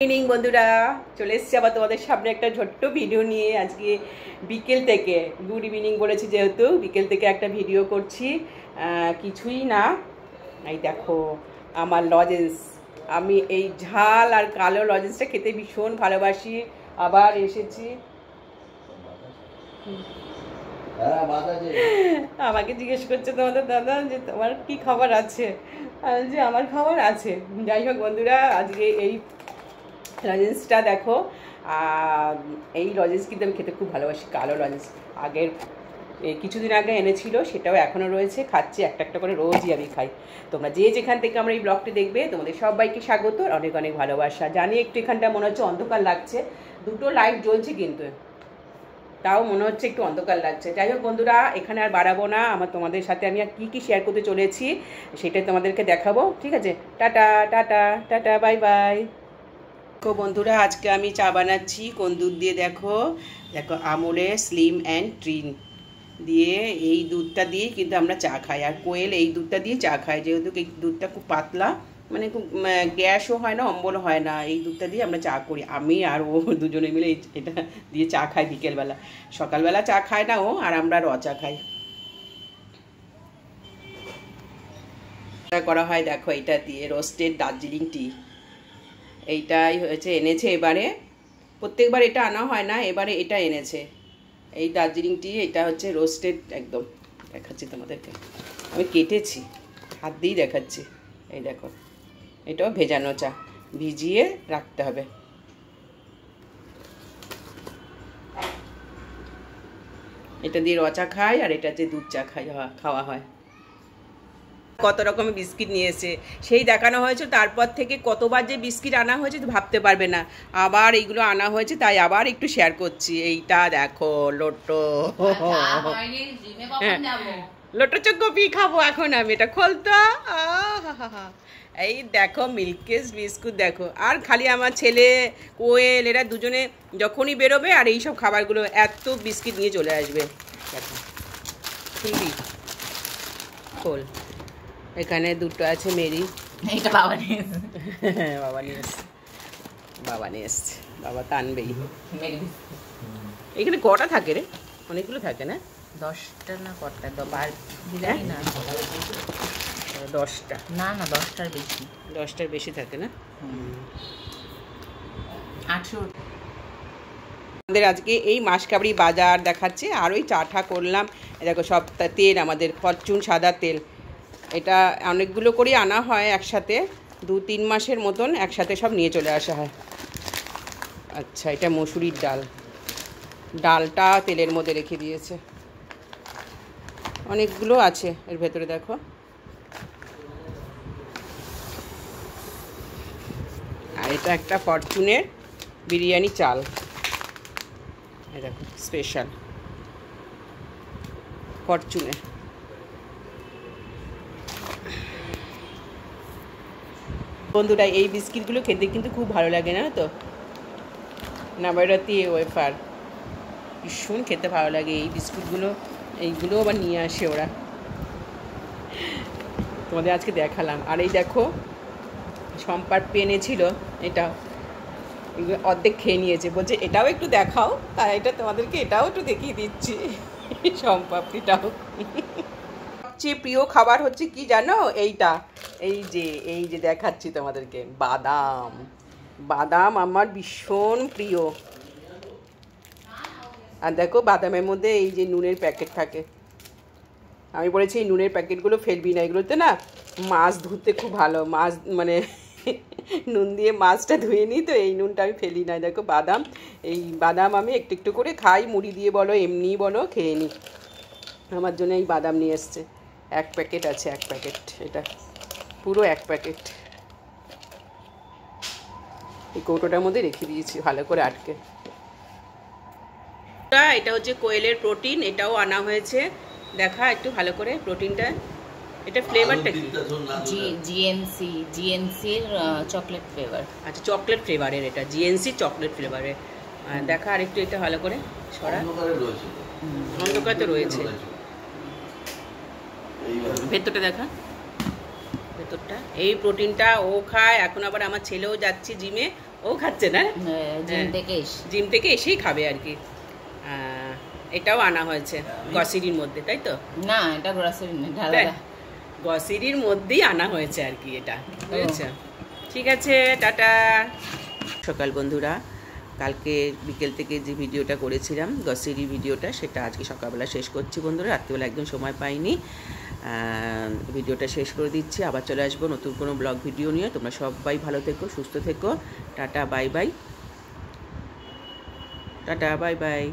Evening বন্ধুরা, চলে এসেছি আবার তোমাদের সামনে একটা ছোট্ট ভিডিও নিয়ে। আজকে বিকেল থেকে, গুড ইভিনিং বলেছি যেহেতু, বিকেল থেকে একটা ভিডিও করছি। কিছুই না, এই দেখো আমার লজেন্স। আমি এই ঝাল আর কালো লজেন্সটা খেতে ভীষণ ভালোবাসি। আবার এসেছি, আমাকে জিজ্ঞেস করছে তোমাদের দাদা যে তোমার কি খাবার আছে, আর যে আমার খাবার আছে। যাই হোক বন্ধুরা, আজকে এই লজেন্সটা দেখো। এই লজেন্স কিন্তু আমি খেতে খুব ভালোবাসি, কালো লজেন্স। আগের কিছুদিন আগে এনেছিল, সেটাও এখনও রয়েছে, খাচ্ছি একটা একটা করে, রোজই আমি খাই। তোমরা যে যেখান থেকে আমরা এই ব্লগটি দেখবে, তোমাদের সবাইকে স্বাগত, অনেক অনেক ভালোবাসা। জানি একটু এখানটা মনে হচ্ছে অন্ধকার লাগছে, দুটো লাইট জ্বলছে কিন্তু তাও মনে হচ্ছে একটু অন্ধকার লাগছে। যাই হোক বন্ধুরা, এখানে আর বাড়াবো না। তোমাদের সাথে আমি আর কী শেয়ার করতে চলেছি সেটাই তোমাদেরকে দেখাবো। ঠিক আছে, tata tata tata, bye bye. দেখো বন্ধুরা, আজকে আমি চা বানাচ্ছি কোন দুধ দিয়ে, দেখো দেখো আমুলের স্লিম অ্যান্ড ট্রিন দিয়ে। এই দুধটা দিয়ে কিন্তু আমরা চা খাই, আর কোয়েল এই দুধটা দিয়ে চা খাই, যেহেতু এই দুধটা খুব পাতলা, মানে খুব গ্যাসও হয় না, অম্বলও হয় না। এই দুধটা দিয়ে আমরা চা করি, আমি আর ও দুজনে মিলে এটা দিয়ে চা খাই বিকেলবেলা। সকালবেলা চা খায় না ও, আর আমরা র চা খাই। করা হয় দেখো এটা দিয়ে, রোস্টেড দার্জিলিং টি। এইটাই হয়েছে, এনেছে এবারে। প্রত্যেকবার এটা আনা হয় না, এবারে এটা এনেছে এই দার্জিলিং টি। এটা হচ্ছে রোস্টেড, একদম দেখাচ্ছি তোমাদেরকে, আমি কেটেছি হাত দিয়েই দেখাচ্ছি। এই দেখো, এটাও ভেজানো চা, ভিজিয়ে রাখতে হবে। এটা দিয়ে রচা খাই, আর এটা দিয়ে দুধ চা খাওয়া হয়। কত রকমের বিস্কিট নিয়ে এসে সেই দেখানো হয়েছে, তারপর থেকে কতবার যে বিস্কিট আনা হয়েছে তো ভাবতে পারবে না। আবার এইগুলো আনা হয়েছে, তাই আবার একটু শেয়ার করছি। এইটা দেখো লোটো, লোটো চকোপি খাবো এখন আমি, এটা খোলতো। এই দেখো মিল্কেস বিস্কুট দেখো। আর খালি আমার ছেলে কোয়েল এরা দুজনে যখনই বেরোবে আর এইসব খাবারগুলো, এত বিস্কিট নিয়ে চলে আসবে। দেখো খুলবি, খোল। এখানে দুটো আছে মেরি, এটা বাবা নিয়ে বাবা নিয়ে এসছে, বাবা নিয়ে এসছে, বাবা তো আনবেই। এখানে কটা থাকে রে? অনেকগুলো থাকে না? 10টা না কটা, 10টা না না 10টার বেশি, 10টার বেশি থাকে না? 800। আমাদের আজকে এই মাসকাবাড়ি বাজার দেখাচ্ছে, আর ওই চাটা করলাম। দেখো সব তেল, আমাদের ফরচুন সাদা তেল। এটা অনেকগুলো করেই আনা হয় একসাথে, 2-3 মাসের মতন একসাথে সব নিয়ে চলে আসা হয়। আচ্ছা, এটা মসুরির ডাল, ডালটা তেলের মধ্যে রেখে দিয়েছে। অনেকগুলো আছে এর ভেতরে দেখো। আর এটা একটা ফরচুনের বিরিয়ানি চাল, এই দেখো স্পেশাল ফরচুনের। বন্ধুরা, এই বিস্কিটগুলো খেতে কিন্তু খুব ভালো লাগে, না তো? নাবারাতি ওয়েফার ভীষণ খেতে ভালো লাগে এই বিস্কুটগুলো। এইগুলো আবার নিয়ে আসে ওরা, তোমাদের আজকে দেখালাম। আর এই দেখো সম্পার পেনেছিল, এটা অর্ধেক খেয়ে নিয়েছে, বলছে এটাও একটু দেখাও, তাই এটা তোমাদেরকে এটাও একটু দেখিয়ে দিচ্ছি, সম্পাপড়িটাও। সবচেয়ে প্রিয় খাবার হচ্ছে কি জানো? এইটা, এই যে দেখাচ্ছি তোমাদেরকে, বাদাম। বাদাম আমার ভীষণ প্রিয়। আর দেখো বাদামের মধ্যে এই যে নুনের প্যাকেট থাকে। আমি বলেছি এই নুনের প্যাকেটগুলো ফেলবি না, এগুলোতে না মাছ ধুতে খুব ভালো, মাছ মানে নুন দিয়ে মাছটা ধুয়ে নিই, তো এই নুনটা আমি ফেলি না। দেখো বাদাম, এই বাদাম আমি একটু একটু করে খাই, মুড়ি দিয়ে বলো এমনি বলো খেয়ে নিই। আমার জন্য এই বাদাম নিয়ে এসছে, 1 প্যাকেট আছে, 1 প্যাকেট, এটা পুরো 1 প্যাকেট। এই কৌটোটার মধ্যে রেখে দিয়েছি ভালো করে আটকে। এটা হচ্ছে কোয়েলের প্রোটিন, এটাও আনা হয়েছে, দেখা একটু ভালো করে প্রোটিনটা। এটা ফ্লেভারটা কি? জিএনসির চকলেট ফ্লেভার। আচ্ছা, চকলেট ফ্লেভারের, এটা জিএনসি চকলেট ফ্লেভারের। দেখা আর একটু এটা ভালো করে সরা, অন্ধকার তো রয়েছে। ভেতরটা দেখা, ভেতরটা এই প্রোটিনটা ও খায়। এখন আবার আমার ছেলেও যাচ্ছে জিমে, ও খাচ্ছে না? জিম থেকে এসে। জিম থেকে এসেই খাবে আর কি। এটাও আনা হয়েছে গ্রসারির মধ্যে, তাই তো? না, এটা গ্রসারি না, তাই? ঢালা। গ্রসারির মধ্যেই আনা হয়েছে আর কি এটা, বুঝেছ? ঠিক আছে, টাটা। সকাল বন্ধুরা, কালকে বিকেল থেকে যে ভিডিওটা করেছিলাম গ্রসারি ভিডিওটা, সেটা আজকে সকালবেলা শেষ করছি বন্ধুরা। রাত্রিবেলা একদম সময় পাইনি, ভিডিওটা শেষ করে দিচ্ছি। আবার চলে আসবো নতুন কোনো ব্লগ ভিডিও নিয়ে। তোমরা সবাই ভালো থেকো, সুস্থ থেকো। Tata, bye bye. Tata, bye bye.